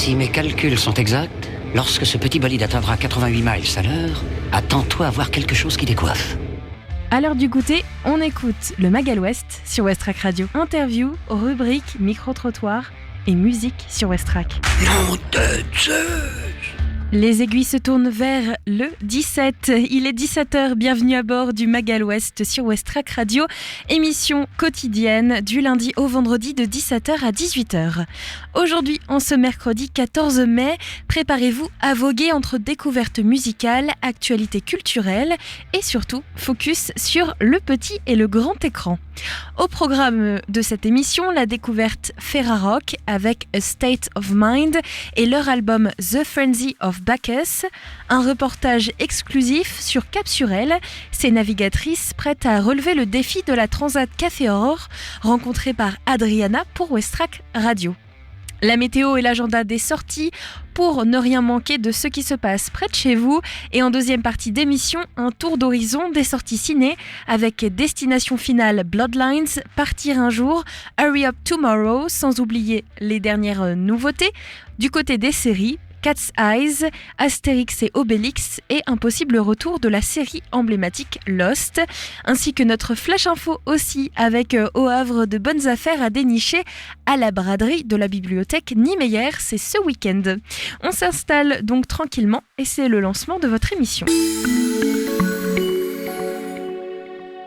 Si mes calculs sont exacts, lorsque ce petit bolide atteindra 88 miles à l'heure, attends-toi à voir quelque chose qui décoiffe. À l'heure du goûter, on écoute le Magal West sur Westrack Radio. Interview, rubrique, micro-trottoir et musique sur Westrack. Non de Zeus! Les aiguilles se tournent vers le 17. Il est 17h, bienvenue à bord du Magal West sur Westrack Radio. Émission quotidienne du lundi au vendredi de 17h à 18h. Aujourd'hui, en ce mercredi 14 mai, préparez-vous à voguer entre découvertes musicales, actualités culturelles et surtout focus sur le petit et le grand écran. Au programme de cette émission, la découverte Ferrarock avec A State of Mind et leur album The Frenzy of Bacchus, un reportage exclusif sur Capsurel, ces navigatrices prêtes à relever le défi de la Transat Café Aurore rencontrée par Adriana pour Westrack Radio. La météo et l'agenda des sorties pour ne rien manquer de ce qui se passe près de chez vous. Et en deuxième partie d'émission, un tour d'horizon des sorties ciné avec destination finale Bloodlines, Partir un jour, Hurry Up Tomorrow, sans oublier les dernières nouveautés. Du côté des séries, Cat's Eyes, Astérix et Obélix et un possible retour de la série emblématique Lost, ainsi que notre flash info aussi avec au Havre de bonnes affaires à dénicher à la braderie de la bibliothèque Niemeyer, c'est ce week-end. On s'installe donc tranquillement et c'est le lancement de votre émission.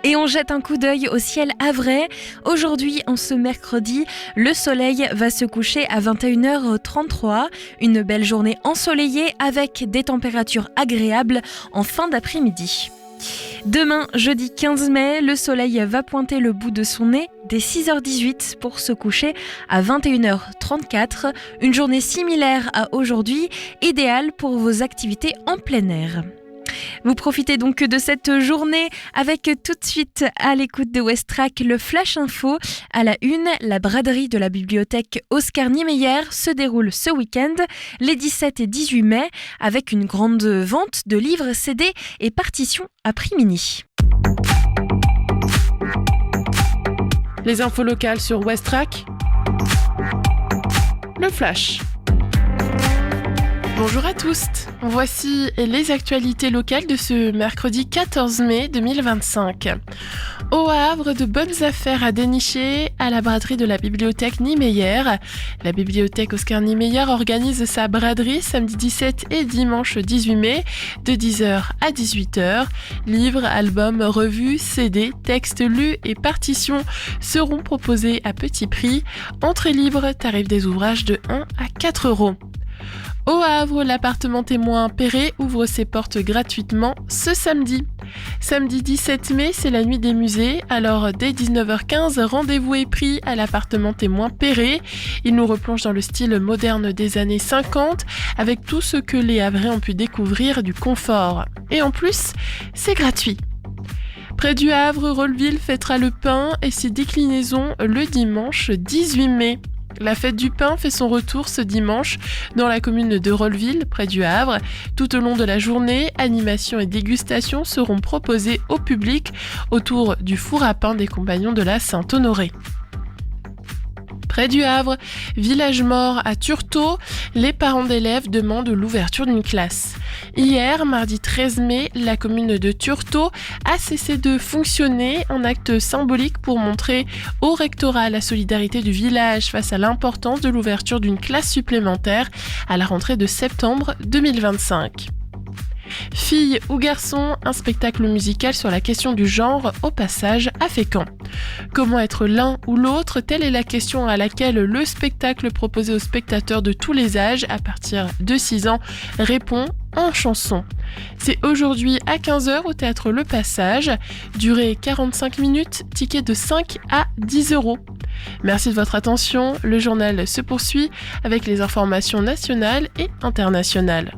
Et on jette un coup d'œil au ciel havrais. Aujourd'hui, en ce mercredi, le soleil va se coucher à 21h33. Une belle journée ensoleillée avec des températures agréables en fin d'après-midi. Demain, jeudi 15 mai, le soleil va pointer le bout de son nez dès 6h18 pour se coucher à 21h34. Une journée similaire à aujourd'hui, idéale pour vos activités en plein air. Vous profitez donc de cette journée avec tout de suite à l'écoute de Westrack le Flash Info. À la une, la braderie de la bibliothèque Oscar Niemeyer se déroule ce week-end, les 17 et 18 mai, avec une grande vente de livres, CD et partitions à prix mini. Les infos locales sur Westrack, le Flash. Bonjour à tous, voici les actualités locales de ce mercredi 14 mai 2025. Au Havre, de bonnes affaires à dénicher à la braderie de la bibliothèque Niemeyer. La bibliothèque Oscar Niemeyer organise sa braderie samedi 17 et dimanche 18 mai de 10h à 18h. Livres, albums, revues, CD, textes lus et partitions seront proposés à petit prix. Entrée libre, tarif des ouvrages de 1 à 4 €. Au Havre, l'appartement témoin Perret ouvre ses portes gratuitement ce samedi. Samedi 17 mai, c'est la nuit des musées. Alors, dès 19h15, rendez-vous est pris à l'appartement témoin Perret. Il nous replonge dans le style moderne des années 50, avec tout ce que les Havrais ont pu découvrir du confort. Et en plus, c'est gratuit. Près du Havre, Rolleville fêtera le pain et ses déclinaisons le dimanche 18 mai. La fête du pain fait son retour ce dimanche dans la commune de Rolleville, près du Havre. Tout au long de la journée, animations et dégustations seront proposées au public autour du four à pain des Compagnons de la Saint-Honoré. Près du Havre, village mort à Turtot, les parents d'élèves demandent l'ouverture d'une classe. Hier, mardi 13 mai, la commune de Turtot a cessé de fonctionner, un acte symbolique pour montrer au rectorat la solidarité du village face à l'importance de l'ouverture d'une classe supplémentaire à la rentrée de septembre 2025. Filles ou garçons, un spectacle musical sur la question du genre au passage à Fécamp. Comment être l'un ou l'autre, telle est la question à laquelle le spectacle proposé aux spectateurs de tous les âges à partir de 6 ans répond en chanson. C'est aujourd'hui à 15h au théâtre Le Passage, durée 45 minutes, ticket de 5 à 10 €. Merci de votre attention, le journal se poursuit avec les informations nationales et internationales.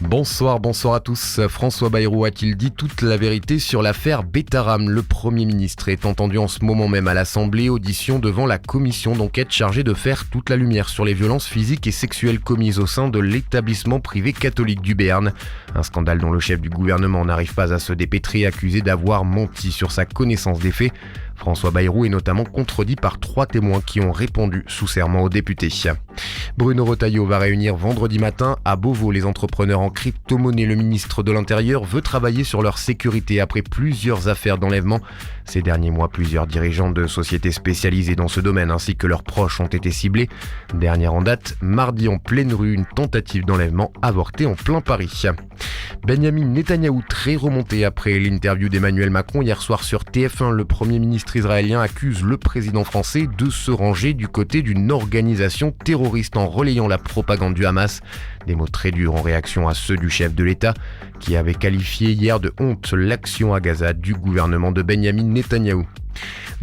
Bonsoir à tous. François Bayrou a-t-il dit toute la vérité sur l'affaire Betaram? Le Premier ministre est entendu en ce moment même à l'Assemblée, audition devant la commission d'enquête chargée de faire toute la lumière sur les violences physiques et sexuelles commises au sein de l'établissement privé catholique du Béarn. Un scandale dont le chef du gouvernement n'arrive pas à se dépêtrer, accusé d'avoir menti sur sa connaissance des faits. François Bayrou est notamment contredit par 3 témoins qui ont répondu sous serment aux députés. Bruno Retailleau va réunir vendredi matin à Beauvau les entrepreneurs en crypto-monnaie. Le ministre de l'Intérieur veut travailler sur leur sécurité après plusieurs affaires d'enlèvement. Ces derniers mois, plusieurs dirigeants de sociétés spécialisées dans ce domaine ainsi que leurs proches ont été ciblés. Dernière en date, mardi en pleine rue, une tentative d'enlèvement avortée en plein Paris. Benjamin Netanyahou très remonté après l'interview d'Emmanuel Macron hier soir sur TF1. Le Premier ministre israélien accuse le président français de se ranger du côté d'une organisation terroriste en relayant la propagande du Hamas. Des mots très durs en réaction à ceux du chef de l'État qui avait qualifié hier de honte l'action à Gaza du gouvernement de Benjamin Netanyahou.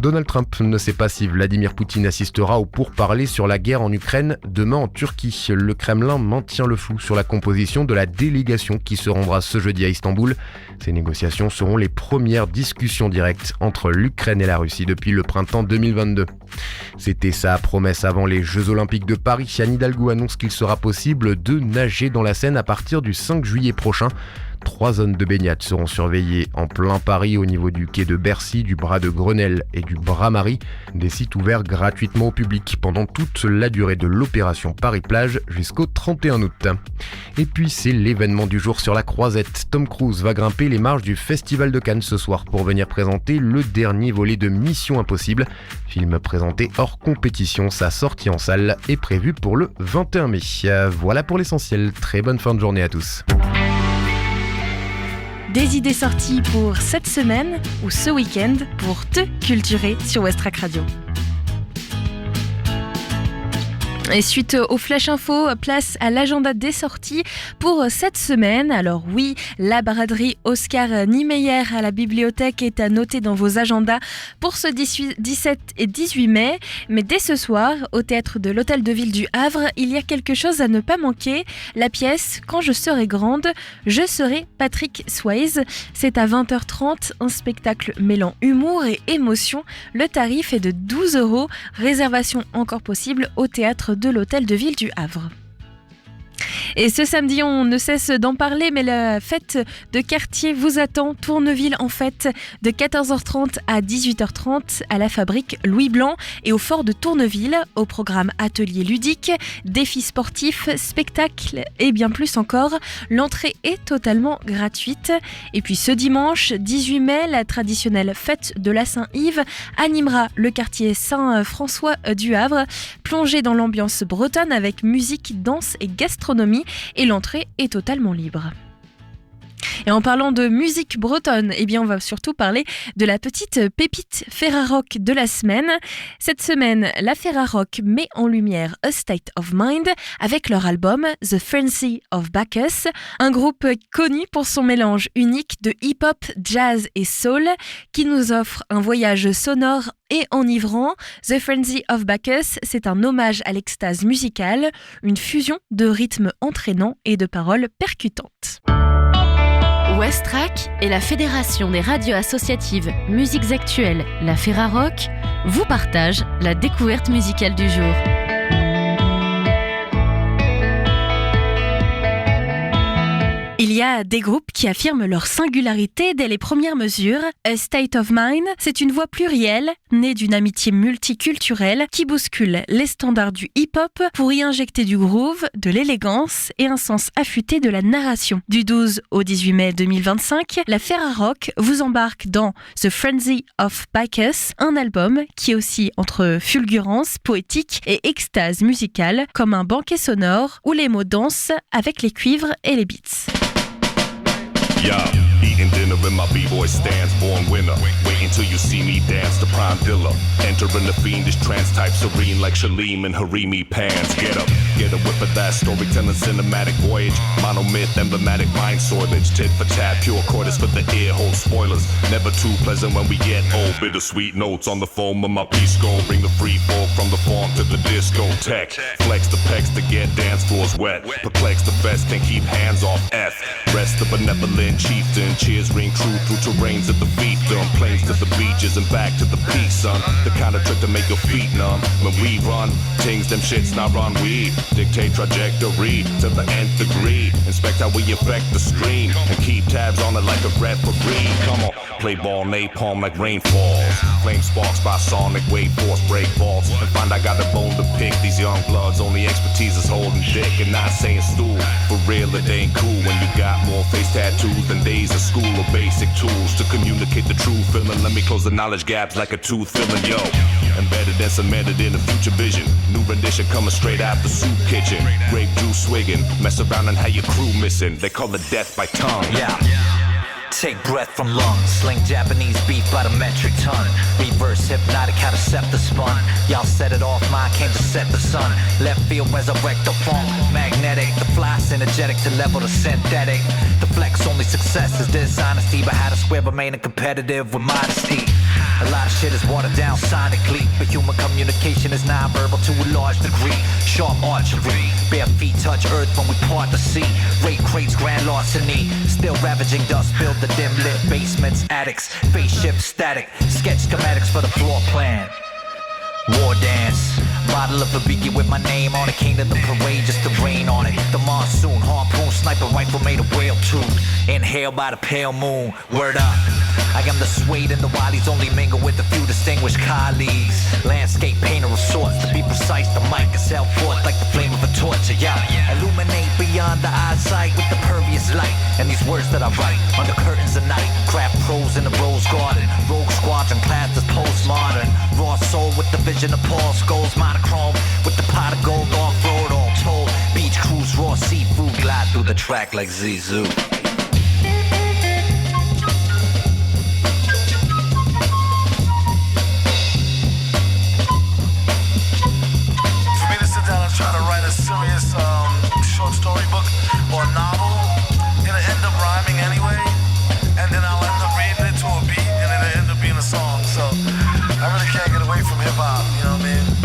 Donald Trump ne sait pas si Vladimir Poutine assistera aux pourparlers sur la guerre en Ukraine demain en Turquie. Le Kremlin maintient le flou sur la composition de la délégation qui se rendra ce jeudi à Istanbul. Ces négociations seront les premières discussions directes entre l'Ukraine et la Russie depuis le printemps 2022. C'était sa promesse avant les Jeux Olympiques de Paris. Anne Hidalgo annonce qu'il sera possible de nager dans la Seine à partir du 5 juillet prochain. 3 zones de baignade seront surveillées en plein Paris au niveau du quai de Bercy, du bras de Grenelle et du Bras-Marie. Des sites ouverts gratuitement au public pendant toute la durée de l'opération Paris-Plage jusqu'au 31 août. Et puis c'est l'événement du jour sur la Croisette. Tom Cruise va grimper les marches du Festival de Cannes ce soir pour venir présenter le dernier volet de Mission Impossible. Film présenté hors compétition, sa sortie en salle est prévue pour le 21 mai. Voilà pour l'essentiel. Très bonne fin de journée à tous. Des idées sorties pour cette semaine ou ce week-end pour te culturer sur Westrack Radio. Et suite au Flash Info, place à l'agenda des sorties pour cette semaine. Alors oui, la braderie Oscar Niemeyer à la bibliothèque est à noter dans vos agendas pour ce 17 et 18 mai. Mais dès ce soir, au théâtre de l'Hôtel de Ville du Havre, il y a quelque chose à ne pas manquer. La pièce « Quand je serai grande, je serai Patrick Swayze ». C'est à 20h30, un spectacle mêlant humour et émotion. Le tarif est de 12 €. Réservation encore possible au théâtre de l'Hôtel de Ville du Havre. Et ce samedi, on ne cesse d'en parler, mais la fête de quartier vous attend. Tourneville en fête de 14h30 à 18h30 à la fabrique Louis Blanc et au fort de Tourneville. Au programme atelier ludique, défis sportifs, spectacles et bien plus encore. L'entrée est totalement gratuite. Et puis ce dimanche 18 mai, la traditionnelle fête de la Saint-Yves animera le quartier Saint-François du Havre. Plongé dans l'ambiance bretonne avec musique, danse et gastronomie. Et l'entrée est totalement libre. Et en parlant de musique bretonne, eh bien on va surtout parler de la petite pépite Ferrarock de la semaine. Cette semaine, la Ferrarock met en lumière A State of Mind avec leur album The Frenzy of Bacchus, un groupe connu pour son mélange unique de hip-hop, jazz et soul qui nous offre un voyage sonore et enivrant. The Frenzy of Bacchus, c'est un hommage à l'extase musicale, une fusion de rythmes entraînants et de paroles percutantes. Westrack et la Fédération des radios associatives Musiques Actuelles, la Ferrarock, vous partagent la découverte musicale du jour. Il y a des groupes qui affirment leur singularité dès les premières mesures. A State of Mind, c'est une voix plurielle, née d'une amitié multiculturelle qui bouscule les standards du hip-hop pour y injecter du groove, de l'élégance et un sens affûté de la narration. Du 12 au 18 mai 2025, la Ferrarock vous embarque dans The Frenzy of Bacchus, un album qui oscille entre fulgurance poétique et extase musicale, comme un banquet sonore où les mots dansent avec les cuivres et les beats. Yo, eating dinner in my b-boy stance, born winner. Wait until you see me dance to Prime Dilla. Entering the fiendish trance type serene like Shalim and Harimi pans. Get up with that storytelling cinematic voyage. Monomyth, emblematic mind soilage. Tit for tat, pure chorus for the ear hole spoilers. Never too pleasant when we get old. Bittersweet notes on the foam of my pisco. Bring the free fall from the farm to the discotheque. Flex the pecs to get dance floors wet. Perplex the best, can keep hands off F. Rest the benevolent chieftain, cheers ring true through terrains of the fiefdom. Plains to to the beaches and back to the peak, son. The kind of trip to make your feet numb. When we run, things them shits not run. We dictate trajectory to the nth degree. Inspect how we affect the stream and keep tabs on it like a referee. Come on, play ball napalm like rainfalls. Flame sparks by sonic wave force break balls. And find I got a bone to pick. These young bloods only expertise is holding dick and not saying stool. For real, it ain't cool when you got more face tattoos than days of school or basic tools to communicate the true feeling. Let me close the knowledge gaps like a tooth filling, yo. Embedded and cemented in a future vision. New rendition coming straight out the soup kitchen. Grape juice swigging, mess around and have your crew missing. They call it death by tongue. Yeah. Take breath from lungs, sling Japanese beat by the metric ton. Reverse hypnotic, how to set the spun. Y'all set it off, mine came to set the sun. Left field resurrect the funk. Magnetic, the fly synergetic to level the synthetic. The flex only success is dishonesty, but how to square remaining competitive with modesty. A lot of shit is watered down sonically, but human communication is non-verbal to a large degree. Sharp archery, bare feet touch earth when we part the sea. Rape crates, grand larceny, still ravaging dust, build the dim lit basements, attics, spaceship static, sketch schematics for the floor plan. War dance, bottle of Abiki with my name on it, came to the parade just to rain on it. The monsoon, harpoon, sniper rifle made a whale tune. Inhaled by the pale moon, word up. I am the suede and the Wallies only mingle with a few distinguished colleagues. Landscape painter of sorts, to be precise, the mic is held forth like the flame of a torch. Yeah, illuminate beyond the eyesight with the pervious light. And these words that I write under curtains of night. Craft pros in the rose garden, rogue squadron classed as postmodern. Raw soul with the vision of Paul Scholes, monochrome with the pot of gold off-road all told. Beach cruise, raw seafood, glide through the track like Zizou. Try to write a serious short story book or novel. It'll end up rhyming anyway, and then I'll end up reading it to a beat, and it'll end up being a song. So I really can't get away from hip hop, you know what I mean?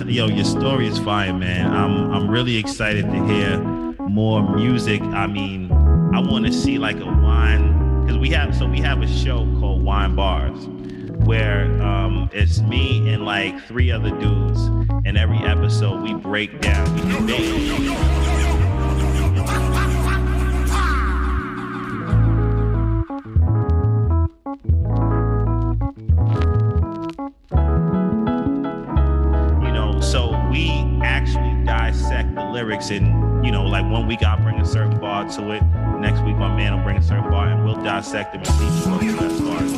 Your story is fire, man. I'm really excited to hear more music. I mean, I want to see like a wine, because we have a show called Wine Bars, where it's me and like 3 other dudes, and every episode we break down, we debate. Lyrics, and like 1 week I'll bring a certain bar to it, next week my man will bring a certain bar, and we'll dissect them and teach you what the best bars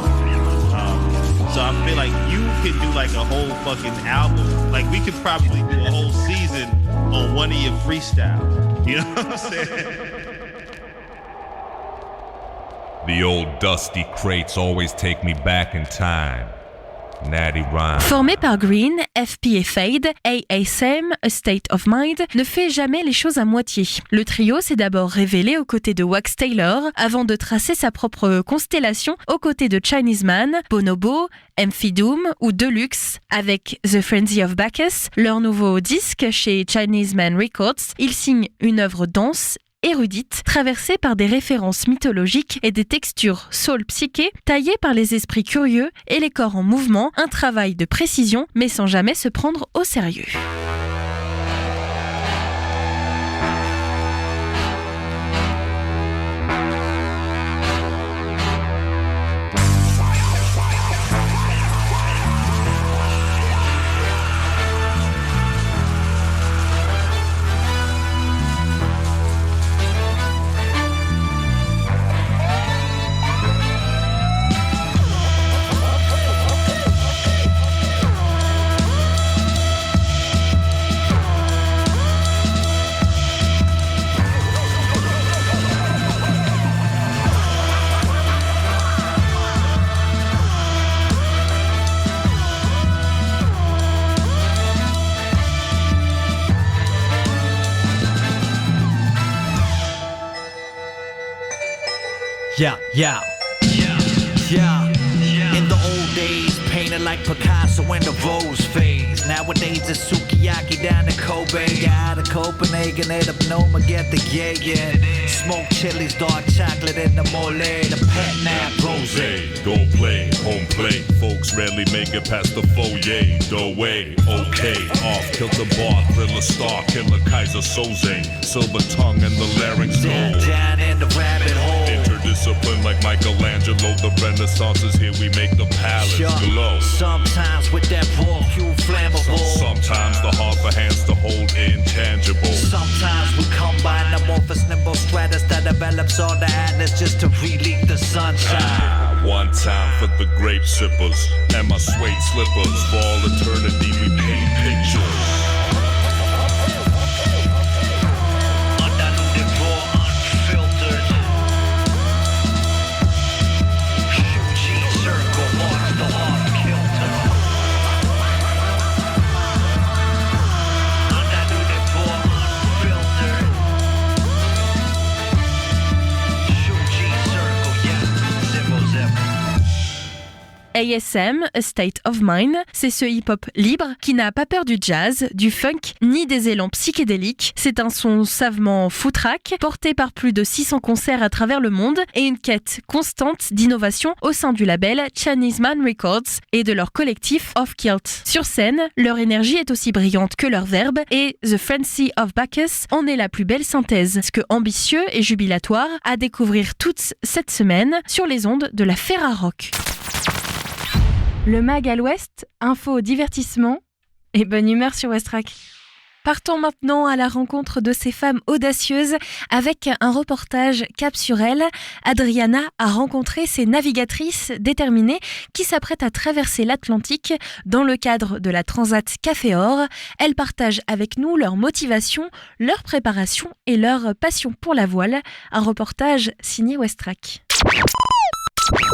are. So I feel like you could do like a whole fucking album, like we could probably do a whole season on one of your freestyles, you know what I'm saying? The old dusty crates always take me back in time. Formé par Green, FP et Fade, ASM, A State of Mind, ne fait jamais les choses à moitié. Le trio s'est d'abord révélé aux côtés de Wax Taylor, avant de tracer sa propre constellation aux côtés de Chinese Man, Bonobo, Amphidoom ou Deluxe. Avec The Frenzy of Bacchus, leur nouveau disque chez Chinese Man Records, ils signent une œuvre dense, érudite, traversée par des références mythologiques et des textures soul psyché, taillées par les esprits curieux et les corps en mouvement, un travail de précision mais sans jamais se prendre au sérieux. Yeah. In the old days, painted like Picasso in the rose phase. Nowadays it's sukiyaki down in Kobe. Out of Copenhagen, hit up Noma, get the Jaeger. Smoke chilies, dark chocolate in the mole. The pet nap rose. Don't play, home plate. Folks rarely make it past the foyer. No way, okay. Off kilter bar, thriller star, killer Kaiser Soze. Silver tongue and the larynx Down in the rabbit hole. Interdiscipline like Michelangelo. The Renaissance is here, we make the palace glow. Sometimes with that raw fuel flammable. Sometimes the hard for hands to hold intangible. Sometimes we combine amorphous nimble stratus that develops all the atlas just to relieve the sunshine. One time for the grape sippers and my suede slippers. For all eternity we paint pictures. Undiluted, raw, unfiltered. Fuji circle marks the off kilter. Undiluted, raw, unfiltered. Fuji circle, yeah, zero zip. ASM, A State of Mind, c'est ce hip-hop libre qui n'a pas peur du jazz, du funk, ni des élans psychédéliques. C'est un son savement foutraque, porté par plus de 600 concerts à travers le monde et une quête constante d'innovation au sein du label Chinese Man Records et de leur collectif Off Kilt. Sur scène, leur énergie est aussi brillante que leur verbe et The Frenzy of Bacchus en est la plus belle synthèse. Ce que ambitieux et jubilatoire à découvrir toute cette semaine sur les ondes de la Ferrarock. Le Mag à l'Ouest, info, divertissement et bonne humeur sur Westrack. Partons maintenant à la rencontre de ces femmes audacieuses avec un reportage cap sur elles. Adriana a rencontré ces navigatrices déterminées qui s'apprêtent à traverser l'Atlantique dans le cadre de la Transat Café Or. Elles partagent avec nous leur motivation, leur préparation et leur passion pour la voile. Un reportage signé Westrack.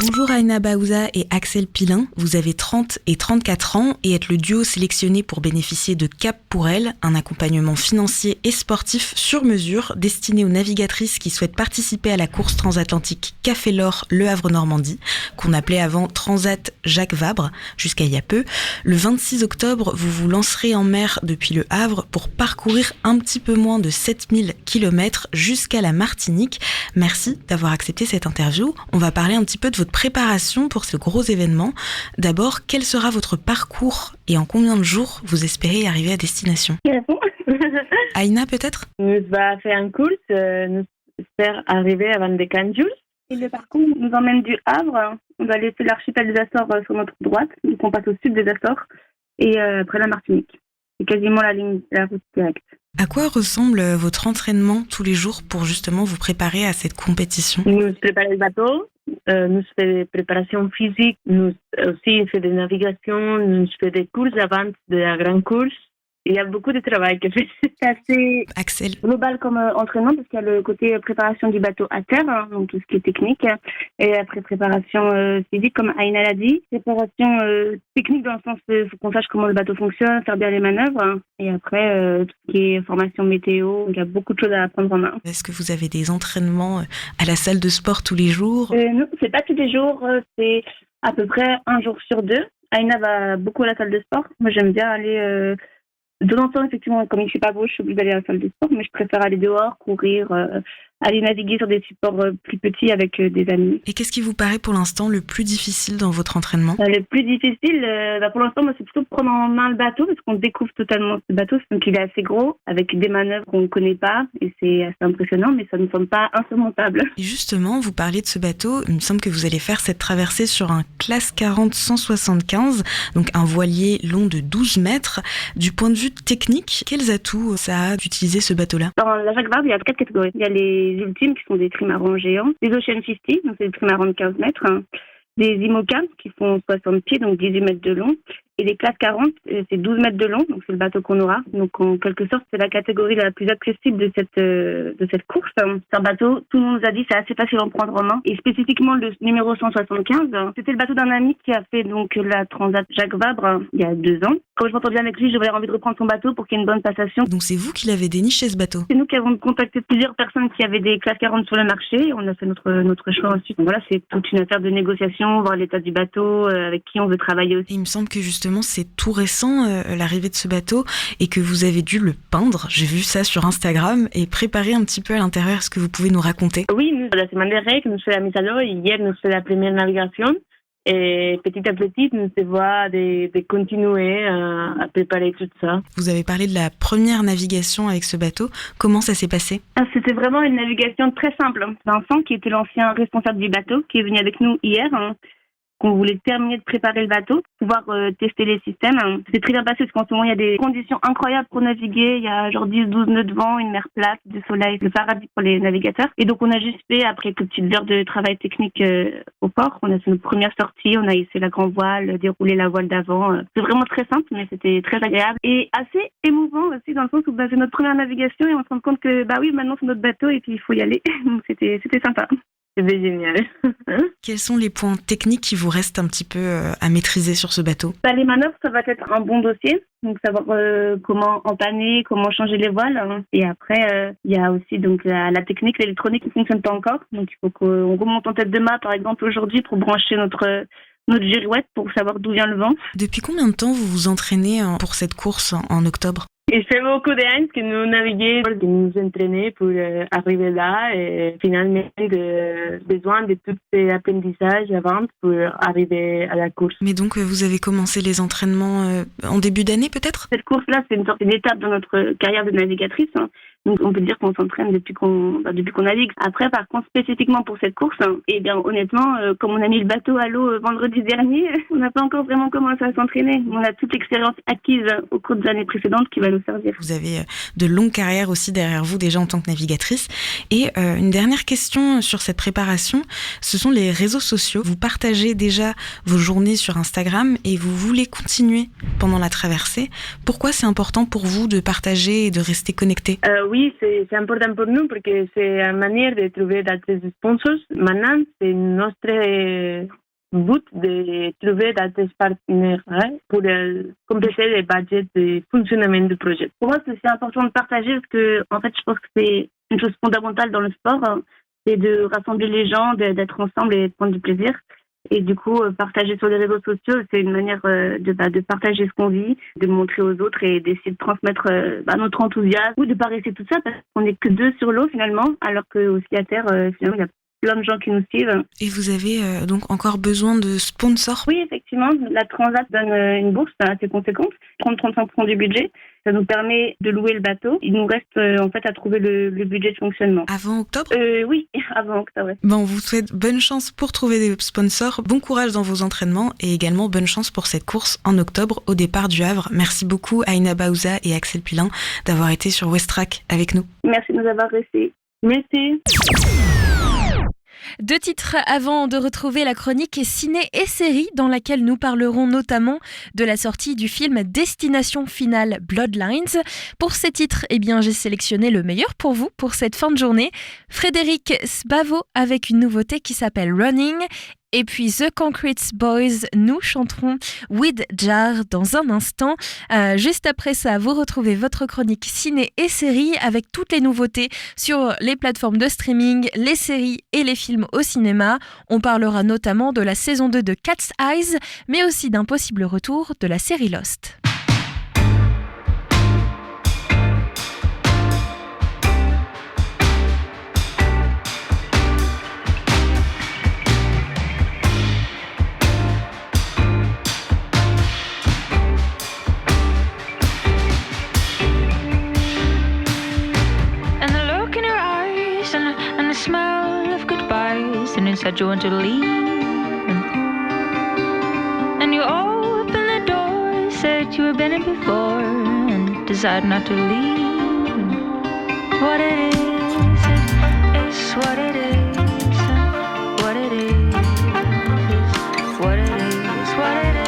Bonjour Aina Baouza et Axel Pilin, vous avez 30 et 34 ans et êtes le duo sélectionné pour bénéficier de Cap pour elle, un accompagnement financier et sportif sur mesure destiné aux navigatrices qui souhaitent participer à la course transatlantique Café l'Or Le Havre-Normandie, qu'on appelait avant Transat Jacques Vabre, jusqu'à il y a peu. Le 26 octobre, vous vous lancerez en mer depuis le Havre pour parcourir un petit peu moins de 7000 km jusqu'à la Martinique. Merci d'avoir accepté cette interview. On va parler un petit peu de votre préparation pour ce gros événement. D'abord, quel sera votre parcours et en combien de jours vous espérez arriver à destination? Aina, peut-être? Nous va faire une course, nous espérons arriver avant des 15 jours. Et le parcours nous emmène du Havre. On va laisser l'archipel des Açores sur notre droite, donc on passe au sud des Açores et après la Martinique. C'est quasiment la route directe. À quoi ressemble votre entraînement tous les jours pour justement vous préparer à cette compétition? Nous préparons le bateau, nous faisons des préparations physiques, nous aussi faisons des navigations, nous faisons des courses avant de la grande course. Il y a beaucoup de travail que fait. C'est assez Axel. Global comme entraînement parce qu'il y a le côté préparation du bateau à terre, hein, donc tout ce qui est technique, et après préparation physique comme Aina l'a dit. Préparation technique dans le sens qu'il faut qu'on sache comment le bateau fonctionne, faire bien les manœuvres, hein, et après tout ce qui est formation météo. Il y a beaucoup de choses à prendre en main. Est-ce que vous avez des entraînements à la salle de sport tous les jours? Non, c'est pas tous les jours, c'est à peu près un jour sur deux. Aina va beaucoup à la salle de sport. Moi j'aime bien aller... De temps en temps, effectivement, comme il ne fait pas beau, je suis obligée d'aller à la salle de sport, mais je préfère aller dehors, courir, aller naviguer sur des supports plus petits avec des amis. Et qu'est-ce qui vous paraît pour l'instant le plus difficile dans votre entraînement? Le plus difficile, pour l'instant, moi, c'est plutôt de prendre en main le bateau, parce qu'on découvre totalement ce bateau. Donc, il est assez gros, avec des manœuvres qu'on ne connaît pas, et c'est assez impressionnant, mais ça ne semble pas insurmontable. Et justement, vous parliez de ce bateau, il me semble que vous allez faire cette traversée sur un classe 40 175, donc un voilier long de 12 mètres. Du point de vue technique, quels atouts ça a d'utiliser ce bateau-là? Dans la Jacques Vabre, il y a 4 catégories. Il y a les ultimes, qui sont des trimarans géants, les Ocean 50, donc c'est des trimarans de 15 mètres, hein. Des IMOCA, qui font 60 pieds, donc 18 mètres de long, Et les classes 40, c'est 12 mètres de long, donc c'est le bateau qu'on aura. Donc en quelque sorte, c'est la catégorie la plus accessible de cette course. C'est un bateau, tout le monde nous a dit, c'est assez facile à en prendre en main. Et spécifiquement le numéro 175, c'était le bateau d'un ami qui a fait donc la Transat Jacques Vabre il y a 2 ans. Quand je m'entends bien avec lui, j'avais envie de reprendre son bateau pour qu'il y ait une bonne passation. Donc c'est vous qui l'avez déniché ce bateau? C'est nous qui avons contacté plusieurs personnes qui avaient des classes 40 sur le marché. Et on a fait notre choix ensuite. Donc voilà, c'est toute une affaire de négociation, voir l'état du bateau, avec qui on veut travailler aussi. Et il me semble que justement c'est tout récent l'arrivée de ce bateau et que vous avez dû le peindre. J'ai vu ça sur Instagram et préparer un petit peu à l'intérieur. Est-ce que vous pouvez nous raconter? Oui, la semaine dernière, nous fait la mise à l'eau et hier nous fait la première navigation. Et petit à petit, nous se voit de continuer à préparer tout ça. Vous avez parlé de la première navigation avec ce bateau. Comment ça s'est passé? C'était vraiment une navigation très simple. Vincent, qui était l'ancien responsable du bateau, qui est venu avec nous hier, qu'on voulait terminer de préparer le bateau, pouvoir tester les systèmes. C'est très bien passé parce qu'en ce moment, il y a des conditions incroyables pour naviguer. Il y a genre 10-12 nœuds de vent, une mer plate, du soleil, le paradis pour les navigateurs. Et donc, on a juste fait, après quelques petites heures de travail technique au port, on a fait notre première sortie, on a hissé la grand voile, déroulé la voile d'avant. C'est vraiment très simple, mais c'était très agréable. Et assez émouvant aussi, dans le sens où c'est notre première navigation et on se rend compte que, maintenant, c'est notre bateau et puis il faut y aller. Donc, c'était sympa. C'était génial. Quels sont les points techniques qui vous restent un petit peu à maîtriser sur ce bateau? Les manœuvres, ça va être un bon dossier. Donc, savoir comment empanner, comment changer les voiles. Et après, il y a aussi donc la technique, l'électronique qui ne fonctionne pas encore. Donc, il faut qu'on remonte en tête de mât, par exemple, aujourd'hui, pour brancher notre girouette pour savoir d'où vient le vent. Depuis combien de temps vous vous entraînez pour cette course en octobre? Il fait beaucoup d'années que nous naviguons, que nous entraînons pour arriver là et finalement besoin de tous ces apprentissages avant pour arriver à la course. Mais donc vous avez commencé les entraînements en début d'année peut-être? Cette course-là, c'est une sorte d'étape dans notre carrière de navigatrice. Donc on peut dire qu'on s'entraîne depuis qu'on navigue. Après, par contre, spécifiquement pour cette course, honnêtement, comme on a mis le bateau à l'eau vendredi dernier, on n'a pas encore vraiment commencé à s'entraîner. On a toute l'expérience acquise au cours des années précédentes qui va nous servir. Vous avez de longues carrières aussi derrière vous déjà en tant que navigatrice. Et une dernière question sur cette préparation, ce sont les réseaux sociaux. Vous partagez déjà vos journées sur Instagram et vous voulez continuer pendant la traversée. Pourquoi c'est important pour vous de partager et de rester connecté? Oui, c'est important pour nous parce que c'est une manière de trouver d'autres sponsors. Maintenant, c'est notre but de trouver d'autres partenaires pour compléter les budgets de fonctionnement du projet. Pour moi, c'est important de partager parce que, en fait, je pense que c'est une chose fondamentale dans le sport, c'est de rassembler les gens, d'être ensemble et de prendre du plaisir. Et du coup, partager sur les réseaux sociaux, c'est une manière de partager ce qu'on vit, de montrer aux autres et d'essayer de transmettre notre enthousiasme ou de pas rester tout ça parce qu'on n'est que 2 sur l'eau finalement, alors que aussi à terre, finalement, il y a plein de gens qui nous suivent. Et vous avez donc encore besoin de sponsors? Oui, effectivement. La Transat donne une bourse assez conséquente, 30-35% du budget. Ça nous permet de louer le bateau. Il nous reste en fait à trouver le budget de fonctionnement. Avant octobre? Oui, avant octobre. Ouais. On vous souhaite bonne chance pour trouver des sponsors, bon courage dans vos entraînements et également bonne chance pour cette course en octobre au départ du Havre. Merci beaucoup Aïna Baouza et Axel Pilin d'avoir été sur Westrack avec nous. Merci de nous avoir reçus. Merci. 2 titres avant de retrouver la chronique ciné et série dans laquelle nous parlerons notamment de la sortie du film Destination Finale Bloodlines. Pour ces titres, j'ai sélectionné le meilleur pour vous pour cette fin de journée. Frédéric Sbavo avec une nouveauté qui s'appelle Running. Et puis The Concrete Boys, nous chanterons With Jar dans un instant. Juste après ça, vous retrouvez votre chronique ciné et série avec toutes les nouveautés sur les plateformes de streaming, les séries et les films au cinéma. On parlera notamment de la saison 2 de Cat's Eyes, mais aussi d'un possible retour de la série Lost. Smell of goodbyes, and inside you want to leave. And you open the door, said you have been in before, and decide not to leave. What it is what it is. What it is what it is. What it is.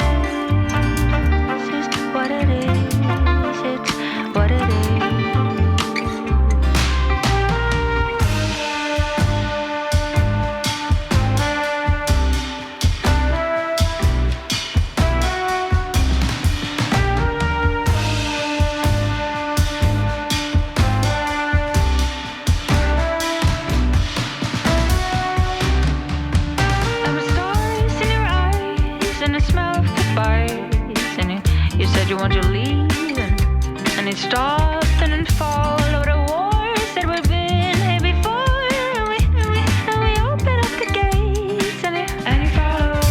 you want to leave? And it stopped and then followed the wars that we've been here before. And we opened up the gates and he followed.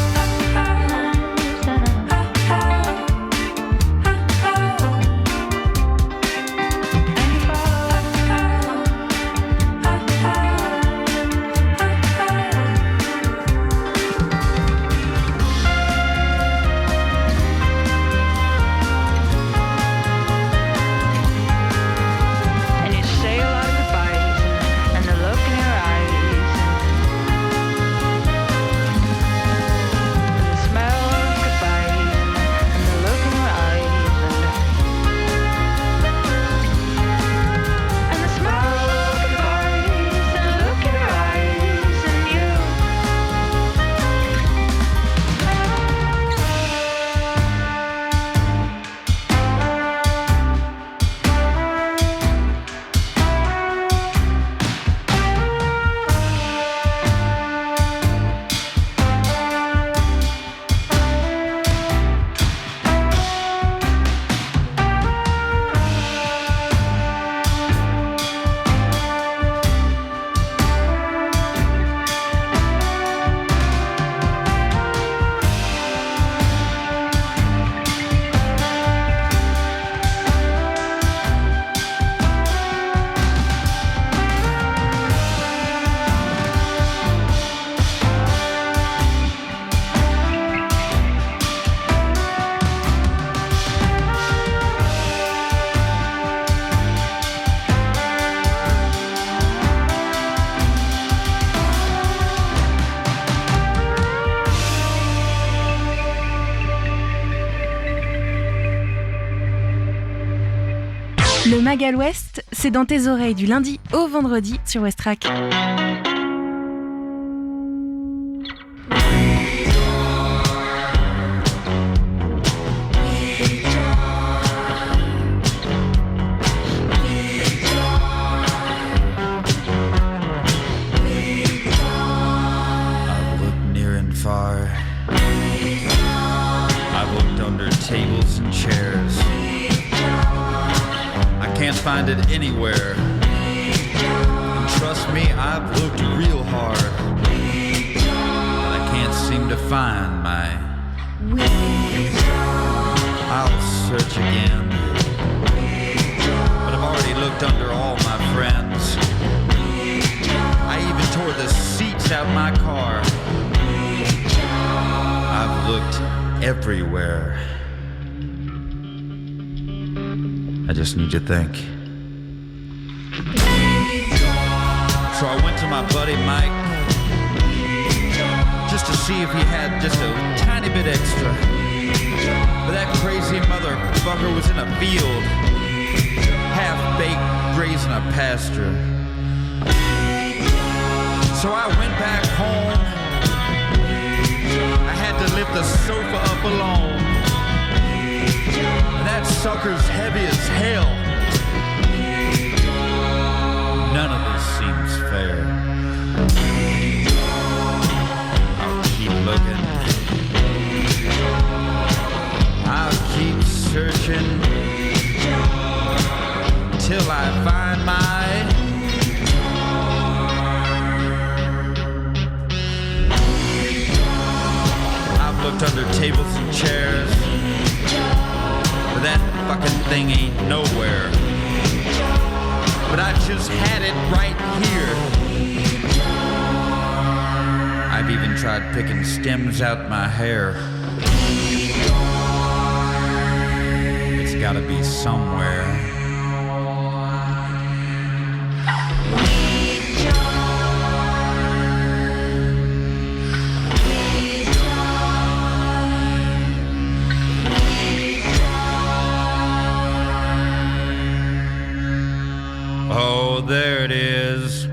Le Magal West, c'est dans tes oreilles du lundi au vendredi sur Westrack. Tables and chairs. I can't find it anywhere. And trust me, I've looked real hard. I can't seem to find my. I'll search again. But I've already looked under all my friends. I even tore the seats out my car. I've looked everywhere. I just need to think. So I went to my buddy Mike just to see if he had just a tiny bit extra. But that crazy motherfucker was in a field, half-baked, grazing a pasture. So I went back home. I had to lift the sofa up alone. That sucker's heavy as hell. None of this seems fair. I'll keep looking. I'll keep searching till I find my. I've looked under tables and chairs. That fucking thing ain't nowhere. But I just had it right here. I've even tried picking stems out my hair. It's gotta be somewhere. Oh, there it is.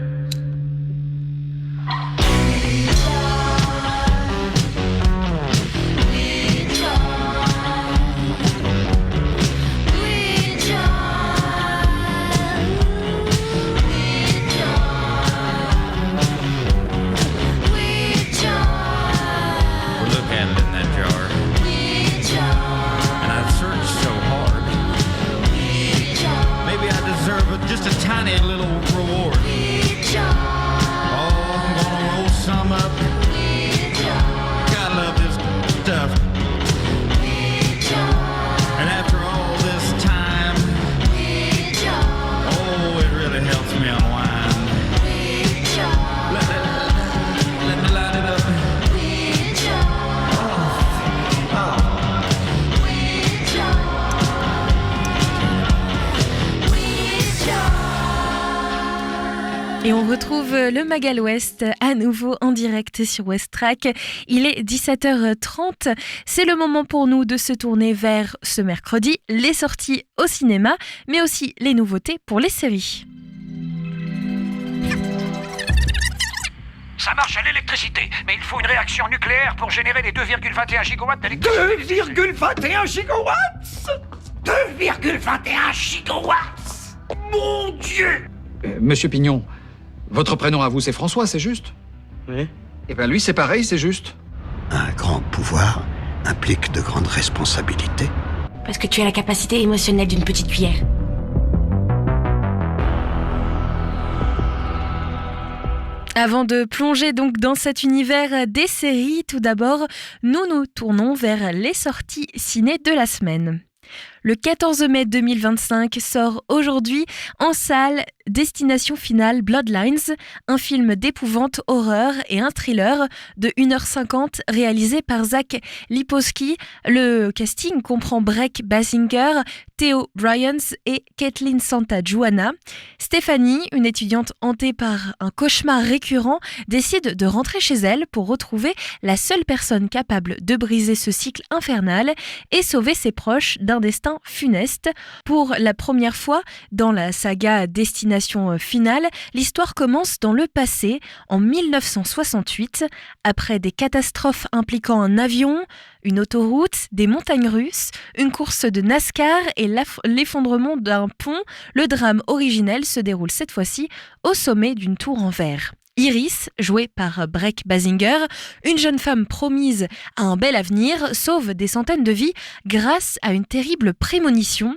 retrouve le Magal Ouest à nouveau en direct sur West Track. Il est 17h30. C'est le moment pour nous de se tourner vers ce mercredi, les sorties au cinéma, mais aussi les nouveautés pour les séries. Ça marche à l'électricité, mais il faut une réaction nucléaire pour générer les 2,21 gigawatts d'électricité. 2,21 gigawatts 2,21 gigawatts Mon Dieu! Monsieur Pignon, votre prénom à vous c'est François, c'est juste? Oui. Eh ben lui c'est pareil, c'est juste. Un grand pouvoir implique de grandes responsabilités. Parce que tu as la capacité émotionnelle d'une petite cuillère. Avant de plonger donc dans cet univers des séries, tout d'abord, nous nous tournons vers les sorties ciné de la semaine. Le 14 mai 2025 sort aujourd'hui en salle Destination Finale Bloodlines, un film d'épouvante, horreur et un thriller de 1h50 réalisé par Zach Lipovski. Le casting comprend Breck Basinger, Theo Bryans et Kathleen Santa-Juana. Stéphanie, une étudiante hantée par un cauchemar récurrent, décide de rentrer chez elle pour retrouver la seule personne capable de briser ce cycle infernal et sauver ses proches d'un destin funeste. Pour la première fois dans la saga Destination Finale, l'histoire commence dans le passé, en 1968, après des catastrophes impliquant un avion, une autoroute, des montagnes russes, une course de NASCAR et l'effondrement d'un pont. Le drame originel se déroule cette fois-ci au sommet d'une tour en verre. Iris, jouée par Breck Basinger, une jeune femme promise à un bel avenir, sauve des centaines de vies grâce à une terrible prémonition.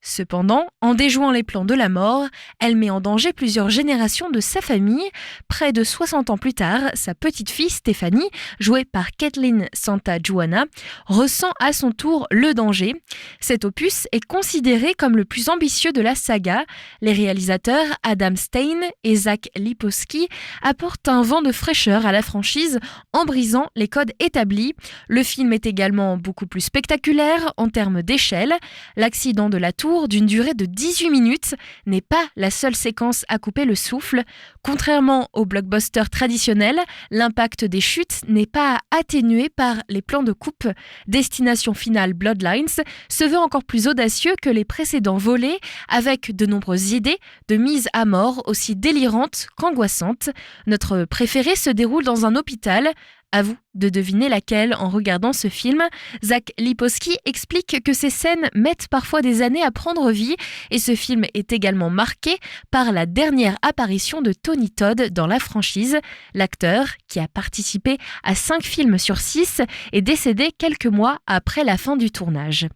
Cependant, en déjouant les plans de la mort, elle met en danger plusieurs générations de sa famille. Près de 60 ans plus tard, sa petite fille Stéphanie, jouée par Kathleen Santa-Juana, ressent à son tour le danger. Cet opus est considéré comme le plus ambitieux de la saga. Les réalisateurs Adam Stein et Zach Lipovski apportent un vent de fraîcheur à la franchise en brisant les codes établis. Le film est également beaucoup plus spectaculaire en termes d'échelle. L'accident de la tour d'une durée de 18 minutes n'est pas la seule séquence à couper le souffle. Contrairement au blockbuster traditionnel, l'impact des chutes n'est pas atténué par les plans de coupe. Destination Finale Bloodlines se veut encore plus audacieux que les précédents volets, avec de nombreuses idées de mise à mort aussi délirantes qu'angoissantes. Notre préféré se déroule dans un hôpital. À vous de deviner laquelle en regardant ce film. Zach Lipovski explique que ces scènes mettent parfois des années à prendre vie et ce film est également marqué par la dernière apparition de Tony Todd dans la franchise. L'acteur, qui a participé à 5 films sur 6, est décédé quelques mois après la fin du tournage.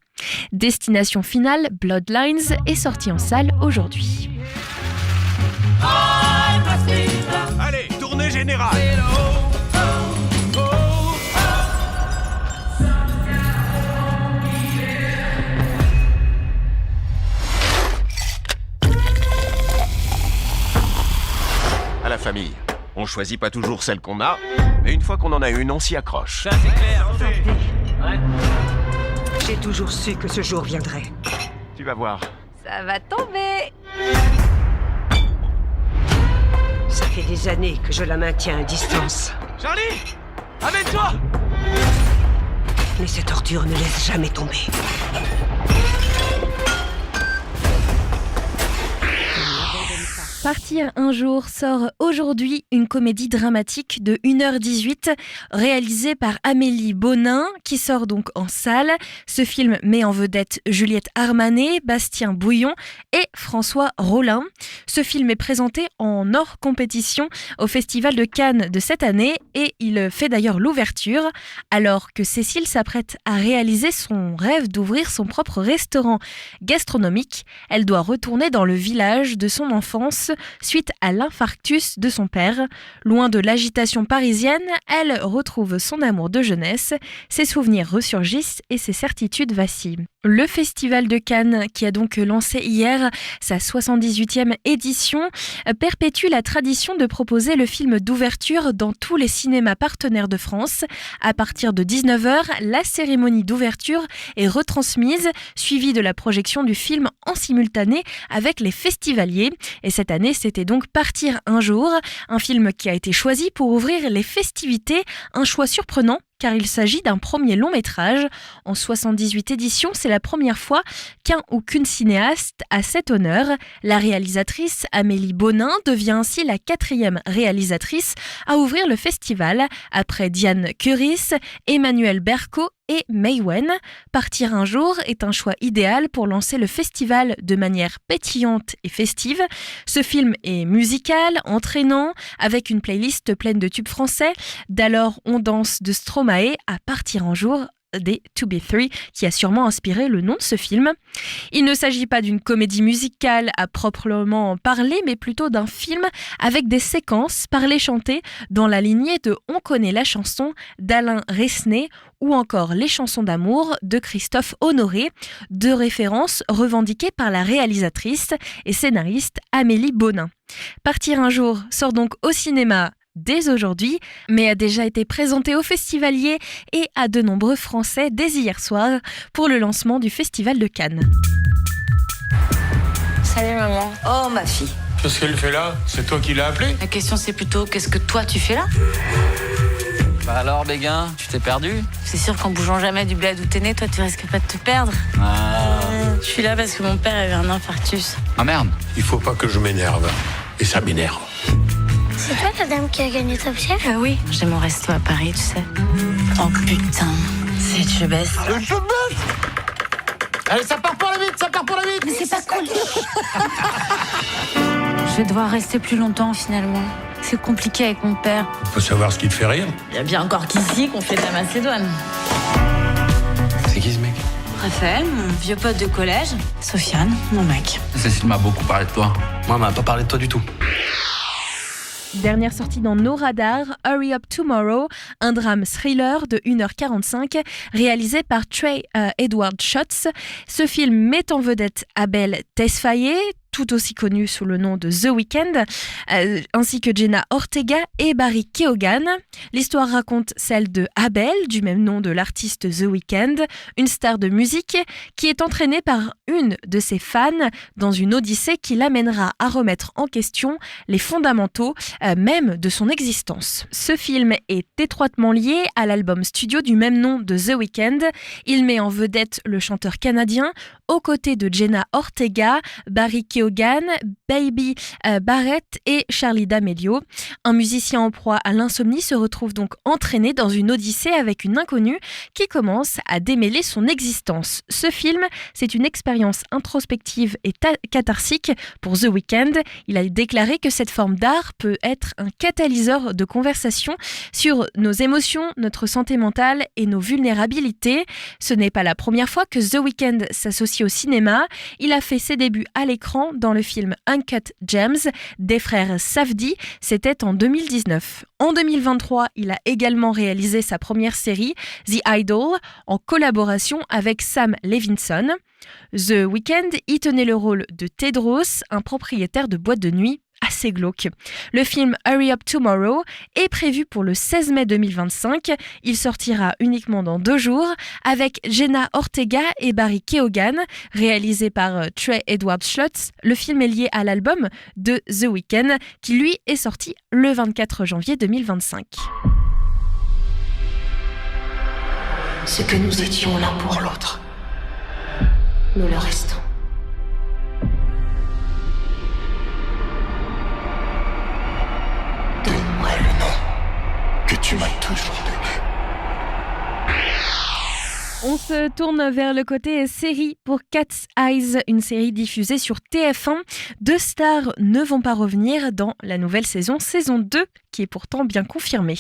Destination Finale Bloodlines est sorti en salle aujourd'hui. Allez, tournée générale. À la famille, on choisit pas toujours celle qu'on a, mais une fois qu'on en a une, on s'y accroche. Ça c'est clair, ouais. J'ai toujours su que ce jour viendrait. Tu vas voir. Ça va tomber. Ça fait des années que je la maintiens à distance. Charlie, amène-toi. Mais cette ordure ne laisse jamais tomber. Partir un jour sort aujourd'hui une comédie dramatique de 1h18 réalisée par Amélie Bonin qui sort donc en salle. Ce film met en vedette Juliette Armanet, Bastien Bouillon et François Rollin. Ce film est présenté en hors compétition au Festival de Cannes de cette année et il fait d'ailleurs l'ouverture. Alors que Cécile s'apprête à réaliser son rêve d'ouvrir son propre restaurant gastronomique, elle doit retourner dans le village de son enfance suite à l'infarctus de son père. Loin de l'agitation parisienne, elle retrouve son amour de jeunesse, ses souvenirs ressurgissent et ses certitudes vacillent. Le Festival de Cannes, qui a donc lancé hier sa 78e édition, perpétue la tradition de proposer le film d'ouverture dans tous les cinémas partenaires de France. À partir de 19h, la cérémonie d'ouverture est retransmise, suivie de la projection du film en simultané avec les festivaliers. Et cette année, année, c'était donc Partir un jour, un film qui a été choisi pour ouvrir les festivités, un choix surprenant car il s'agit d'un premier long métrage. En 78 éditions, c'est la première fois qu'un ou qu'une cinéaste a cet honneur. La réalisatrice Amélie Bonin devient ainsi la 4e réalisatrice à ouvrir le festival, après Diane Curis, Emmanuel Berco et May Wen. Partir un jour est un choix idéal pour lancer le festival de manière pétillante et festive. Ce film est musical, entraînant, avec une playlist pleine de tubes français, d'Alors on danse de Stromae à Partir un jour des 2B3, qui a sûrement inspiré le nom de ce film. Il ne s'agit pas d'une comédie musicale à proprement parler, mais plutôt d'un film avec des séquences parlées-chantées dans la lignée de On connaît la chanson d'Alain Resnais ou encore Les chansons d'amour de Christophe Honoré, deux références revendiquées par la réalisatrice et scénariste Amélie Bonin. Partir un jour sort donc au cinéma dès aujourd'hui, mais a déjà été présenté aux festivaliers et à de nombreux Français dès hier soir pour le lancement du Festival de Cannes. Salut maman. Oh ma fille. Qu'est-ce qu'elle fait là? C'est toi qui l'as appelée? La question c'est plutôt qu'est-ce que toi tu fais là? Bah alors Béguin, tu t'es perdu? C'est sûr qu'en bougeant jamais du bled où t'es né, toi tu risques pas de te perdre. Je suis là parce que mon père avait un infarctus. Ah merde. Il faut pas que je m'énerve. Et ça m'énerve. C'est toi la dame qui a gagné Top Chef? Oui, j'ai mon resto à Paris, tu sais. Oh putain, c'est je baisse. Je baisse. Allez, ça part pour la vite, ça part pour la vite. Mais c'est pas cool. Je vais devoir rester plus longtemps finalement. C'est compliqué avec mon père. Faut savoir ce qui te fait rire. Il y a bien encore qu'ici qu'on fait de la Macédoine. C'est qui ce mec? Raphaël, mon vieux pote de collège. Sofiane, mon mec. Cécile m'a beaucoup parlé de toi. Moi, elle m'a pas parlé de toi du tout. Dernière sortie dans nos radars, Hurry Up Tomorrow, un drame thriller de 1h45 réalisé par Trey Edward Shotts. Ce film met en vedette Abel Tesfaye, tout aussi connu sous le nom de The Weeknd, ainsi que Jenna Ortega et Barry Keoghan. L'histoire raconte celle de Abel, du même nom de l'artiste The Weeknd, une star de musique qui est entraînée par une de ses fans dans une odyssée qui l'amènera à remettre en question les fondamentaux même de son existence. Ce film est étroitement lié à l'album studio du même nom de The Weeknd. Il met en vedette le chanteur canadien aux côtés de Jenna Ortega, Barry Keoghan, Baby Barrett et Charli D'Amelio. Un musicien en proie à l'insomnie se retrouve donc entraîné dans une odyssée avec une inconnue qui commence à démêler son existence. Ce film, c'est une expérience introspective et catharsique pour The Weeknd. Il a déclaré que cette forme d'art peut être un catalyseur de conversation sur nos émotions, notre santé mentale et nos vulnérabilités. Ce n'est pas la première fois que The Weeknd s'associe au cinéma. Il a fait ses débuts à l'écran dans le film Uncut Gems des frères Safdie, c'était en 2019. En 2023, il a également réalisé sa première série, The Idol, en collaboration avec Sam Levinson. The Weeknd y tenait le rôle de Tedros, un propriétaire de boîte de nuit assez glauque. Le film Hurry Up Tomorrow est prévu pour le 16 mai 2025. Il sortira uniquement dans 2 jours avec Jenna Ortega et Barry Keoghan, réalisé par Trey Edward Shotts. Le film est lié à l'album de The Weeknd qui lui est sorti le 24 janvier 2025. Ce que nous étions l'un pour l'autre, nous le restons. Donne-moi le nom que tu m'as toujours donné. On se tourne vers le côté série pour Cat's Eyes, une série diffusée sur TF1. 2 stars ne vont pas revenir dans la nouvelle saison 2, qui est pourtant bien confirmée.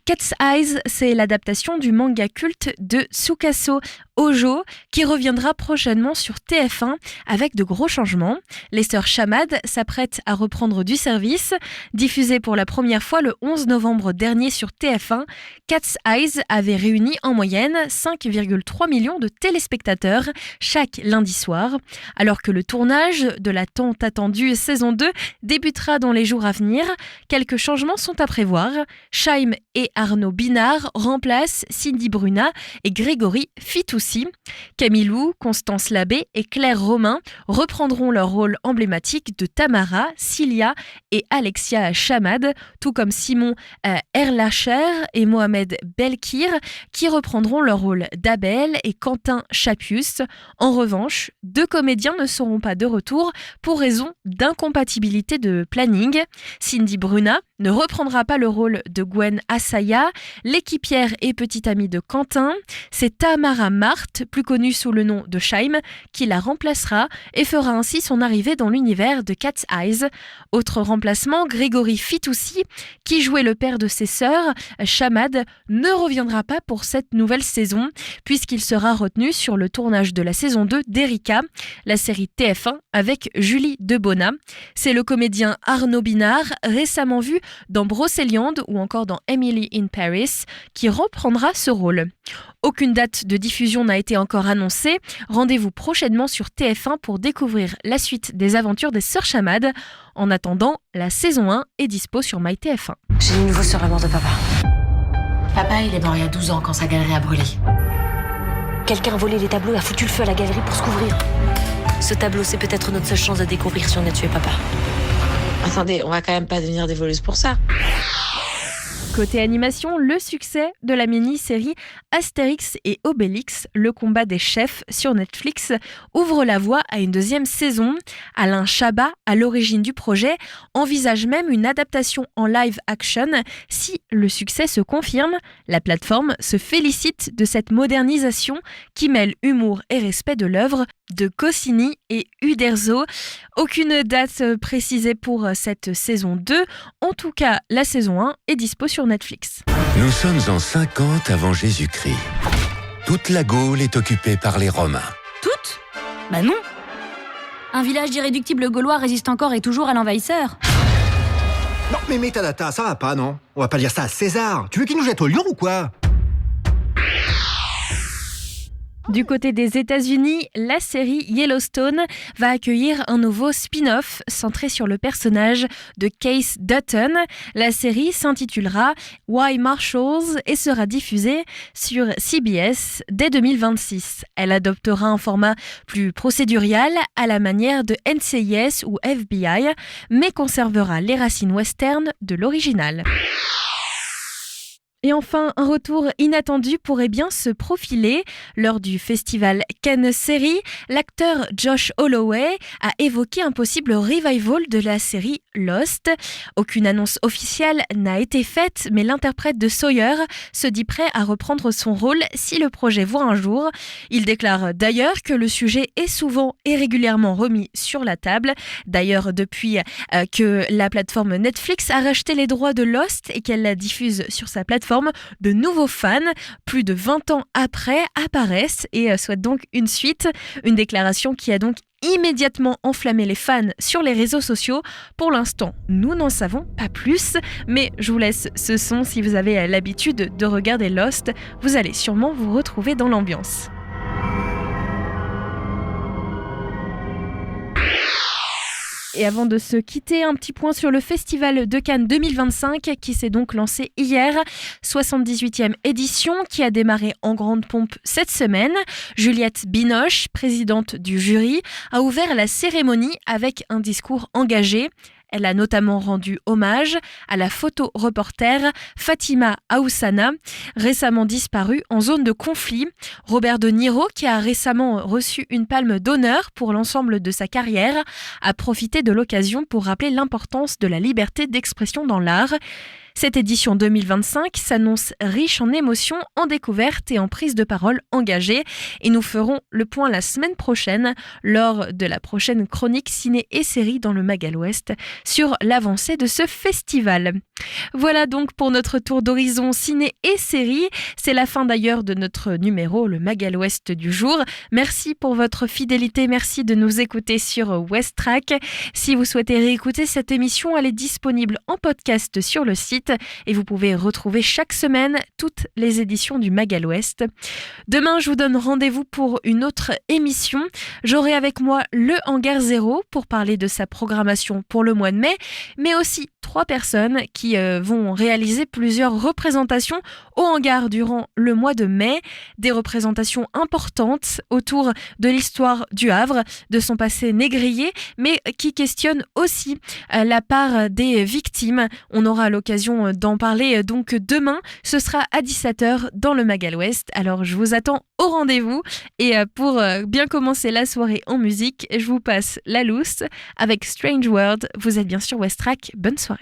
Cat's Eyes, c'est l'adaptation du manga culte de Tsukasa Ojo, qui reviendra prochainement sur TF1 avec de gros changements. Les sœurs Chamad s'apprêtent à reprendre du service. Diffusée pour la première fois le 11 novembre dernier sur TF1, Cat's Eyes avait réuni en moyenne 5,3 millions de téléspectateurs chaque lundi soir. Alors que le tournage de la tant attendue saison 2 débutera dans les jours à venir, quelques changements sont à prévoir. Chaim et Arnaud Binard remplacent Cindy Bruna et Grégory Fitoussi. Camilou, Constance Labbé et Claire Romain reprendront leur rôle emblématique de Tamara, Cilia et Alexia Chamad, tout comme Simon Erlacher et Mohamed Belkir qui reprendront leur rôle d'Abel et Quentin Chapius. En revanche, 2 comédiens ne seront pas de retour pour raison d'incompatibilité de planning. Cindy Bruna ne reprendra pas le rôle de Gwen Asaya, l'équipière et petite amie de Quentin. C'est Tamara Marthe, plus connue sous le nom de Chaim, qui la remplacera et fera ainsi son arrivée dans l'univers de Cat's Eyes. Autre remplacement, Grégory Fitoussi, qui jouait le père de ses sœurs, Chamad, ne reviendra pas pour cette nouvelle saison, puisqu'il sera retenu sur le tournage de la saison 2 d'Erika, la série TF1 avec Julie Debona. C'est le comédien Arnaud Binard, récemment vu dans Brocéliande ou encore dans Emily in Paris, qui reprendra ce rôle. Aucune date de diffusion n'a été encore annoncée. Rendez-vous prochainement sur TF1 pour découvrir la suite des aventures des sœurs Chamad. En attendant, la saison 1 est dispo sur MyTF1. J'ai du nouveau sur la mort de papa. Papa, il est mort il y a 12 ans quand sa galerie a brûlé. Quelqu'un a volé les tableaux et a foutu le feu à la galerie pour se couvrir. Ce tableau, c'est peut-être notre seule chance de découvrir si on a tué papa. Attendez, on va quand même pas devenir des voleuses pour ça. Côté animation, le succès de la mini-série Astérix et Obélix, le combat des chefs sur Netflix, ouvre la voie à une 2e saison. Alain Chabat, à l'origine du projet, envisage même une adaptation en live action si le succès se confirme. La plateforme se félicite de cette modernisation qui mêle humour et respect de l'œuvre de Goscinny et Uderzo. Aucune date précisée pour cette saison 2. En tout cas, la saison 1 est dispo sur Netflix. Nous sommes en 50 avant Jésus-Christ. Toute la Gaule est occupée par les Romains. Toute ? Bah non. Un village d'irréductibles gaulois résiste encore et toujours à l'envahisseur. Non, mais Metadata, ça va pas, non ? On va pas dire ça à César. Tu veux qu'il nous jette au lion ou quoi ? Du côté des États-Unis, la série Yellowstone va accueillir un nouveau spin-off centré sur le personnage de Case Dutton. La série s'intitulera Why Marshals et sera diffusée sur CBS dès 2026. Elle adoptera un format plus procédural à la manière de NCIS ou FBI, mais conservera les racines western de l'original. Et enfin, un retour inattendu pourrait bien se profiler. Lors du festival Cannes Série, l'acteur Josh Holloway a évoqué un possible revival de la série Lost. Aucune annonce officielle n'a été faite, mais l'interprète de Sawyer se dit prêt à reprendre son rôle si le projet voit un jour. Il déclare d'ailleurs que le sujet est souvent et régulièrement remis sur la table. D'ailleurs, depuis que la plateforme Netflix a racheté les droits de Lost et qu'elle la diffuse sur sa plateforme, de nouveaux fans, plus de 20 ans après, apparaissent et souhaitent donc une suite. Une déclaration qui a donc immédiatement enflammé les fans sur les réseaux sociaux. Pour l'instant, nous n'en savons pas plus, mais je vous laisse ce son si vous avez l'habitude de regarder Lost. Vous allez sûrement vous retrouver dans l'ambiance. Et avant de se quitter, un petit point sur le Festival de Cannes 2025 qui s'est donc lancé hier. 78e édition qui a démarré en grande pompe cette semaine. Juliette Binoche, présidente du jury, a ouvert la cérémonie avec un discours engagé. Elle a notamment rendu hommage à la photo-reporter Fatima Aoussana, récemment disparue en zone de conflit. Robert De Niro, qui a récemment reçu une palme d'honneur pour l'ensemble de sa carrière, a profité de l'occasion pour rappeler l'importance de la liberté d'expression dans l'art. Cette édition 2025 s'annonce riche en émotions, en découvertes et en prises de parole engagées. Et nous ferons le point la semaine prochaine lors de la prochaine chronique ciné et série dans le Magal Ouest sur l'avancée de ce festival. Voilà donc pour notre tour d'horizon ciné et série. C'est la fin d'ailleurs de notre numéro, le Magal Ouest du jour. Merci pour votre fidélité, merci de nous écouter sur West Track. Si vous souhaitez réécouter cette émission, elle est disponible en podcast sur le site et vous pouvez retrouver chaque semaine toutes les éditions du Magal Ouest. Demain, je vous donne rendez-vous pour une autre émission. J'aurai avec moi le Hangar Zéro pour parler de sa programmation pour le mois de mai, mais aussi 3 personnes qui vont réaliser plusieurs représentations au hangar durant le mois de mai. Des représentations importantes autour de l'histoire du Havre, de son passé négrier, mais qui questionnent aussi la part des victimes. On aura l'occasion d'en parler donc demain. Ce sera à 17h dans le Magal Ouest. Alors je vous attends au rendez-vous. Et pour bien commencer la soirée en musique, je vous passe la loose avec Strange World. Vous êtes bien sûr West Track. Bonne soirée.